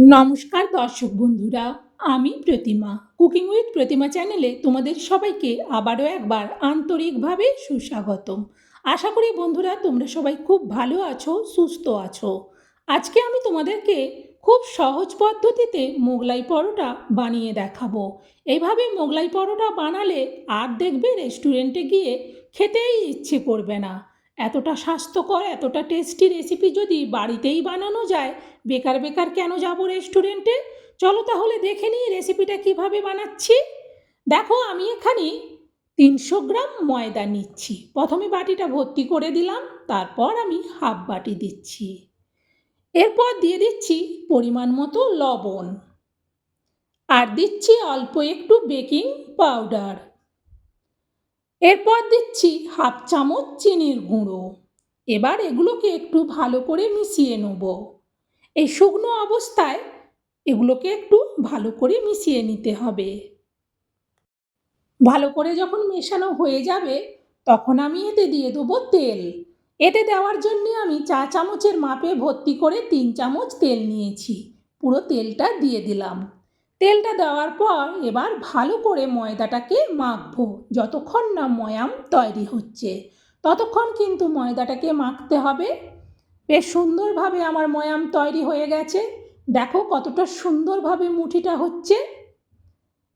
নমস্কার দর্শক বন্ধুরা, আমি প্রতিমা। কুকিং উইথ প্রতিমা চ্যানেলে তোমাদের সবাইকে আবারও একবার আন্তরিকভাবে সুস্বাগতম। আশা করি বন্ধুরা তোমরা সবাই খুব ভালো আছো, সুস্থ আছো। আজকে আমি তোমাদেরকে খুব সহজ পদ্ধতিতে মোগলাই পরোটা বানিয়ে দেখাবো। এইভাবে মোগলাই পরোটা বানালে আর দেখবে রেস্টুরেন্টে গিয়ে খেতেই ইচ্ছে করবে না। এতটা স্বাস্থ্যকর, এতটা টেস্টি রেসিপি যদি বাড়িতেই বানানো যায়, বেকার বেকার কেন যাব রেস্টুরেন্টে? চলো তাহলে দেখে নিই রেসিপিটা কিভাবে বানাচ্ছি। দেখো, আমি এখানে 300 গ্রাম ময়দা নিচ্ছি। প্রথমে বাটিটা ভর্তি করে দিলাম, তারপর আমি হাফ বাটি দিচ্ছি। এরপর দিয়ে দিচ্ছি পরিমাণ মতো লবণ, আর দিচ্ছি অল্প একটু বেকিং পাউডার। এরপর দিচ্ছি হাফ চামচ চিনির গুঁড়ো। এবার এগুলোকে একটু ভালো করে মিশিয়ে নেব। এই শুকনো অবস্থায় এগুলোকে একটু ভালো করে মিশিয়ে নিতে হবে। ভালো করে যখন মেশানো হয়ে যাবে, তখন আমি এতে দিয়ে দেবো তেল। এতে দেওয়ার জন্য আমি 4 চামচের মাপে ভর্তি করে 3 চামচ তেল নিয়েছি। পুরো তেলটা দিয়ে দিলাম। তেলটা দেওয়ার পর এবার ভালো করে ময়দাটাকে মাখবো। যতক্ষণ না ময়াম তৈরি হচ্ছে ততক্ষণ কিন্তু ময়দাটাকে মাখতে হবে। বেশ সুন্দরভাবে আমার ময়াম তৈরি হয়ে গেছে। দেখো কতটা সুন্দরভাবে মুঠিটা হচ্ছে।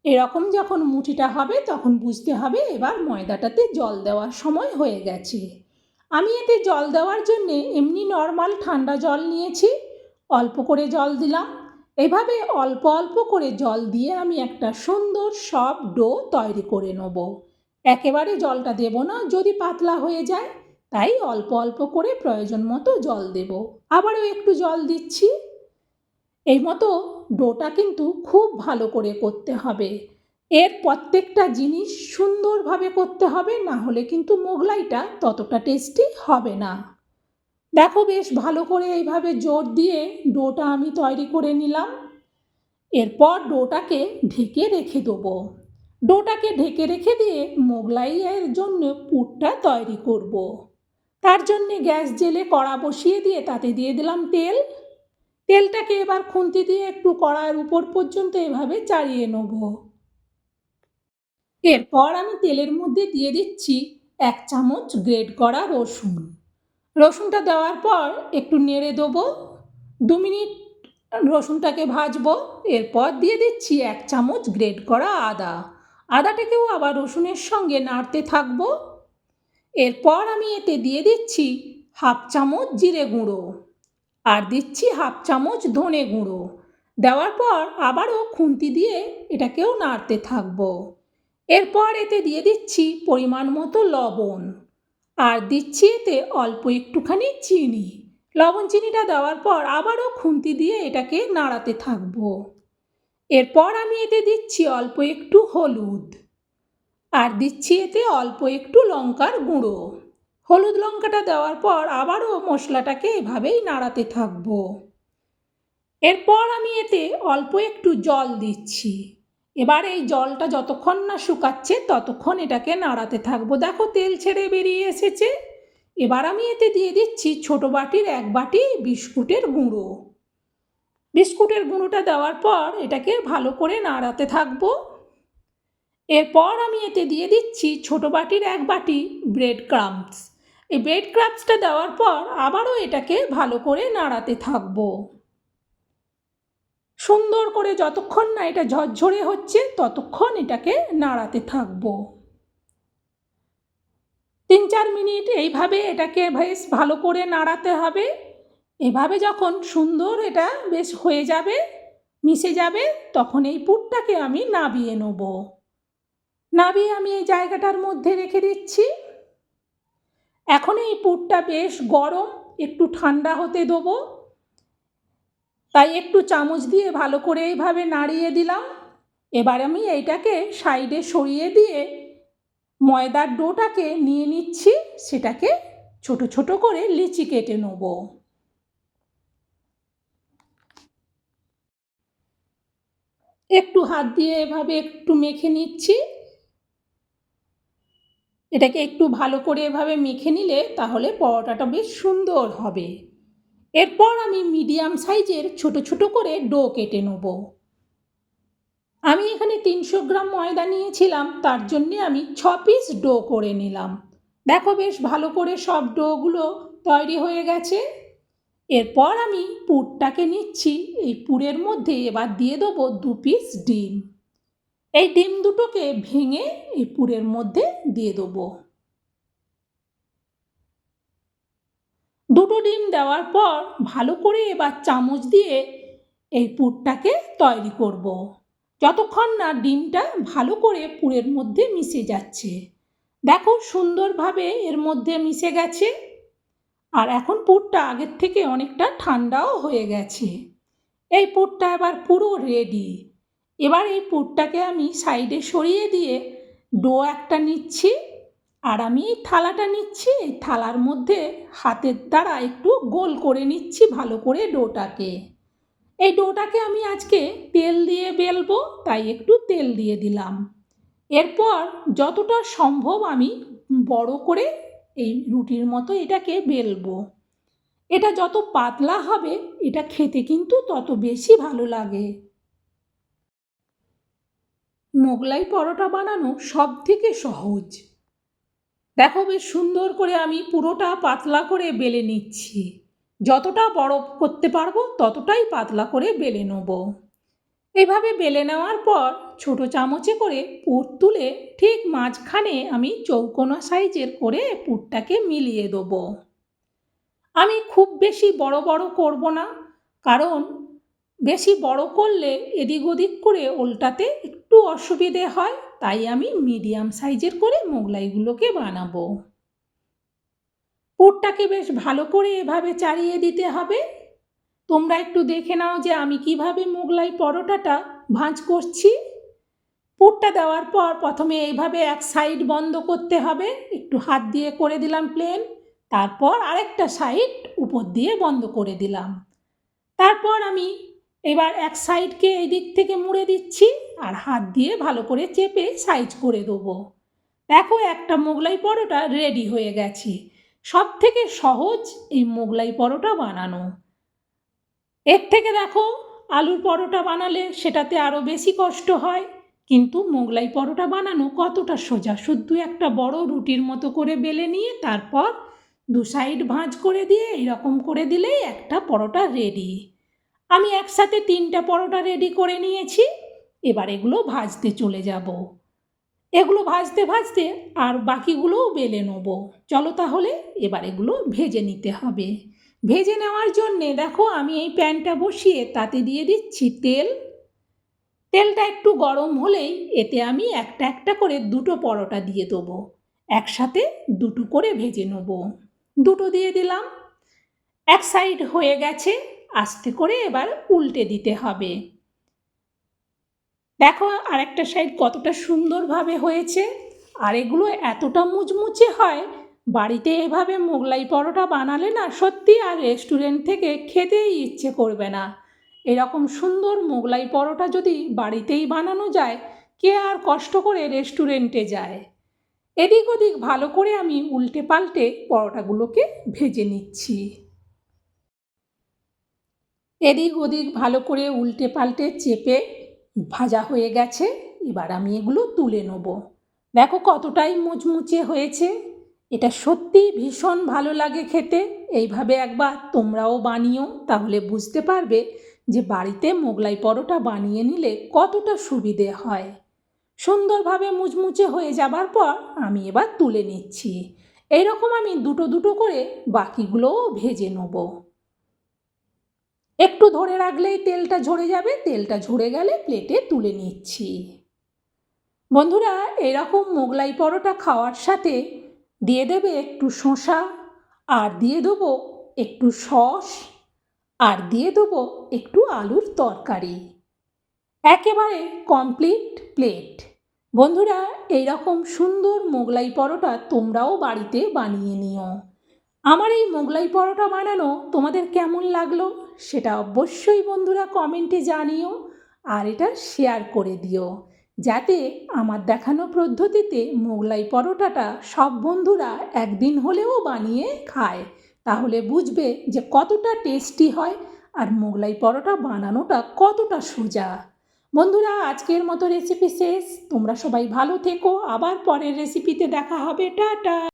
এরকম যখন মুঠিটা হবে তখন বুঝতে হবে এবার ময়দাটাতে জল দেওয়ার সময় হয়ে গেছে। আমি এতে জল দেওয়ার জন্যে এমনি নর্মাল ঠান্ডা জল নিয়েছি। অল্প করে জল দিলাম। এভাবে অল্প অল্প করে জল দিয়ে আমি একটা সুন্দর সফট ডো তৈরি করে নেব। একেবারে জলটা দেব না, যদি পাতলা হয়ে যায়। তাই অল্প অল্প করে প্রয়োজন মতো জল দেব। আবারও একটু জল দিচ্ছি। এই মতো ডোটা কিন্তু খুব ভালো করে করতে হবে। এর প্রত্যেকটা জিনিস সুন্দরভাবে করতে হবে, না হলে কিন্তু মোগলাইটা ততটা টেস্টি হবে না। দেখো, বেশ ভালো করে এইভাবে জোর দিয়ে ডোটা আমি তৈরি করে নিলাম। এরপর ডোটাকে ঢেকে রেখে দেবো। ডোটাকে ঢেকে রেখে দিয়ে মোগলাইয়ের জন্য পুরটা তৈরি করব। তার জন্যে গ্যাস জেলে কড়া বসিয়ে দিয়ে তাতে দিয়ে দিলাম তেল। তেলটাকে এবার খুন্তি দিয়ে একটু কড়াইয়ের উপর পর্যন্ত এভাবে চাড়িয়ে নেব। এরপর আমি তেলের মধ্যে দিয়ে দিচ্ছি 1 চামচ গ্রেট করা রসুন। রসুনটা দেওয়ার পর একটু নেড়ে দেবো। 2 মিনিট রসুনটাকে ভাজবো। এরপর দিয়ে দিচ্ছি 1 চামচ গ্রেট করা আদা। আদাটাকেও আবার রসুনের সঙ্গে নাড়তে থাকবো। এরপর আমি এতে দিয়ে দিচ্ছি হাফ চামচ জিরে গুঁড়ো, আর দিচ্ছি হাফ চামচ ধনে গুঁড়ো। দেওয়ার পর আবারও খুন্তি দিয়ে এটাকেও নাড়তে থাকবো। এরপর এতে দিয়ে দিচ্ছি পরিমাণ মতো লবণ, আর দিচ্ছি এতে অল্প একটুখানি চিনি। লবণ চিনিটা দেওয়ার পর আবারও খুন্তি দিয়ে এটাকে নাড়াতে থাকবো। এরপর আমি এতে দিচ্ছি অল্প একটু হলুদ, আর দিচ্ছি এতে অল্প একটু লঙ্কার গুঁড়ো। হলুদ লঙ্কাটা দেওয়ার পর আবারও মশলাটাকে এভাবেই নাড়াতে থাকবো। এরপর আমি এতে অল্প একটু জল দিচ্ছি। এবার এই জলটা যতক্ষণ না শুকাচ্ছে ততক্ষণ এটাকে নাড়াতে থাকবো। দেখো, তেল ছেড়ে বেরিয়ে এসেছে। এবার আমি এতে দিয়ে দিচ্ছি ছোটো বাটির 1 বাটি বিস্কুটের গুঁড়ো। বিস্কুটের গুঁড়োটা দেওয়ার পর এটাকে ভালো করে নাড়াতে থাকবো। এরপর আমি এতে দিয়ে দিচ্ছি ছোটো বাটির 1 বাটি ব্রেড ক্রাম্বস। এই ব্রেড ক্রাম্বসটা দেওয়ার পর আবারও এটাকে ভালো করে নাড়াতে থাকবো। সুন্দর করে যতক্ষণ না এটা ঝরঝরে হচ্ছে ততক্ষণ এটাকে নাড়াতে থাকবো। 3-4 মিনিট এইভাবে এটাকে বেশ ভালো করে নাড়াতে হবে। এভাবে যখন সুন্দর এটা বেশ হয়ে যাবে, মিশে যাবে, তখন এই পুরটাকে আমি নাবিয়ে নেব। নাবিয়ে আমি এই জায়গাটার মধ্যে রেখে দিচ্ছি। এখন এই পুরটা বেশ গরম, একটু ঠান্ডা হতে দেবো। তাই একটু চামচ দিয়ে ভালো করে এইভাবে নাড়িয়ে দিলাম। এবার আমি এইটাকে সাইডে সরিয়ে দিয়ে ময়দার ডোটাকে নিয়ে নিচ্ছি। সেটাকে ছোট ছোট করে লিচি কেটে নেব। একটু হাত দিয়ে এভাবে একটু মেখে নিচ্ছি। এটাকে একটু ভালো করে এভাবে মেখে নিলে তাহলে পরোটাটা বেশ সুন্দর হবে। এরপর আমি মিডিয়াম সাইজের ছোট ছোট করে ডো কেটে নেব। আমি এখানে 300 গ্রাম ময়দা নিয়েছিলাম, তার জন্যে আমি 6 পিস ডো করে নিলাম। দেখো বেশ ভালো করে সব ডোগুলো তৈরি হয়ে গেছে। এরপর আমি পুরটাকে নিচ্ছি। এই পুরের মধ্যে এবার দিয়ে দেবো 2 পিস ডিম। এই ডিম দুটোকে ভেঙে এই পুরের মধ্যে দিয়ে দেবো। দুটো ডিম দেওয়ার পর ভালো করে এবার চামচ দিয়ে এই পুরটাকে তৈরি করব। যতক্ষণ না ডিমটা ভালো করে পুরের মধ্যে মিশে যাচ্ছে। দেখো সুন্দরভাবে এর মধ্যে মিশে গেছে। আর এখন পুরটা আগের থেকে অনেকটা ঠান্ডাও হয়ে গেছে। এই পুরটা এবার পুরো রেডি। এবার এই পুরটাকে আমি সাইডে সরিয়ে দিয়ে ডো একটা নিচ্ছি। আর আমি এই থালাটা নিচ্ছি। এই থালার মধ্যে হাতের দ্বারা একটু গোল করে নিচ্ছি ভালো করে ডোটাকে। এই ডোটাকে আমি আজকে তেল দিয়ে বেলবো, তাই একটু তেল দিয়ে দিলাম। এরপর যতটা সম্ভব আমি বড় করে এই রুটির মতো এটাকে বেলবো। এটা যত পাতলা হবে এটা খেতে কিন্তু তত বেশি ভালো লাগে। মোগলাই পরোটা বানানো সব থেকে সহজ। দেখো বেশ সুন্দর করে আমি পুরোটা পাতলা করে বেলে নিচ্ছি। যতটা বড় করতে পারবো ততটাই পাতলা করে বেলে নেব। এইভাবে বেলে নেওয়ার পর ছোট চামচে করে পুর তুলে ঠিক মাঝখানে আমি চৌকোনা সাইজের করে পুরটাকে মিলিয়ে দেবো। আমি খুব বেশি বড় বড় করব না, কারণ বেশি বড় করলে এদিক ওদিক করে উল্টাতে একটু অসুবিধে হয়, তাই আমি মিডিয়াম সাইজের করে মোগলাইগুলোকে বানাবো। পুরটাকে বেশ ভালো করে এভাবে চাড়িয়ে দিতে হবে। তোমরা একটু দেখে নাও যে আমি কিভাবে মোগলাই পরোটাটা ভাঁজ করছি। পুরটা দেওয়ার পর প্রথমে এইভাবে এক সাইড বন্ধ করতে হবে, একটু হাত দিয়ে করে দিলাম প্লেন। তারপর আরেকটা সাইড উপর দিয়ে বন্ধ করে দিলাম। তারপর আমি এবার এক সাইডকে এই দিক থেকে মুড়ে দিচ্ছি আর হাত দিয়ে ভালো করে চেপে সাইজ করে দেবো। দেখো একটা মোগলাই পরোটা রেডি হয়ে গেছে। সব থেকে সহজ এই মোগলাই পরোটা বানানো। এর থেকে দেখো আলুর পরোটা বানালে সেটাতে আরও বেশি কষ্ট হয়, কিন্তু মোগলাই পরোটা বানানো কতটা সোজা। শুধু একটা বড় রুটির মতো করে বেলে নিয়ে তারপর দু সাইড ভাঁজ করে দিয়ে এইরকম করে দিলেই একটা পরোটা রেডি। আমি একসাথে 3টা পরোটা রেডি করে নিয়েছি। এবার এগুলো ভাজতে চলে যাব। এগুলো ভাজতে ভাজতে আর বাকিগুলোও বেলে নেব। চলো তাহলে এবার এগুলো ভেজে নিতে হবে। ভেজে নেওয়ার জন্যে দেখো আমি এই প্যানটা বসিয়ে তাতে দিয়ে দিচ্ছি তেল। তেলটা একটু গরম হলেই এতে আমি একটা একটা করে 2টো পরোটা দিয়ে দেবো। একসাথে 2টো করে ভেজে নেব। 2টো দিয়ে দিলাম। এক সাইড হয়ে গেছে, আস্তে করে এবার উল্টে দিতে হবে। দেখো আরেকটা সাইড কতটা সুন্দরভাবে হয়েছে। আর এগুলো এতটা মুচমুচে হয়, বাড়িতে এভাবে মোগলাই পরোটা বানালে না সত্যি আর রেস্টুরেন্ট থেকে খেতেই ইচ্ছে করবে না। এরকম সুন্দর মোগলাই পরোটা যদি বাড়িতেই বানানো যায়, কে আর কষ্ট করে রেস্টুরেন্টে যায়। এদিক ওদিক ভালো করে আমি উল্টে পাল্টে পরোটাগুলোকে ভেজে নিচ্ছি। এদিক ওদিক ভালো করে উল্টে পাল্টে চেপে ভাজা হয়ে গেছে। এবার আমি এগুলো তুলে নেব। দেখো কতটাই মুচমুচে হয়েছে। এটা সত্যি ভীষণ ভালো লাগে খেতে। এইভাবে একবার তোমরাও বানিও, তাহলে বুঝতে পারবে যে বাড়িতে মোগলাই পরোটা বানিয়ে নিলে কতটা সুবিধে হয়। সুন্দরভাবে মুচমুচে হয়ে যাবার পর আমি এবার তুলে নিচ্ছি। এইরকম আমি 2টো করে বাকিগুলোও ভেজে নেব। একটু ধরে রাখলেই তেলটা ঝরে যাবে। তেলটা ঝরে গেলে প্লেটে তুলে নিচ্ছি। বন্ধুরা এরকম মোগলাই পরোটা খাওয়ার সাথে দিয়ে দেবে একটু শসা, আর দিয়ে দেবো একটু সস, আর দিয়ে দেবো একটু আলুর তরকারি। একেবারে কমপ্লিট প্লেট। বন্ধুরা এইরকম সুন্দর মোগলাই পরোটা তোমরাও বাড়িতে বানিয়ে নিও। আমার এই মোগলাই পরোটা বানানো তোমাদের কেমন লাগলো সেটা অবশ্যই বন্ধুরা কমেন্টে জানিও, আর এটা শেয়ার করে দিও, যাতে আমার দেখানো পদ্ধতিতে মোগলাই পরোটাটা সব বন্ধুরা একদিন হলেও বানিয়ে খায়। তাহলে বুঝবে যে কতটা টেস্টি হয় আর মোগলাই পরোটা বানানোটা কতটা সোজা। বন্ধুরা, আজকের মতো রেসিপি শেষ। তোমরা সবাই ভালো থেকো, আবার পরের রেসিপিতে দেখা হবে। টাটা।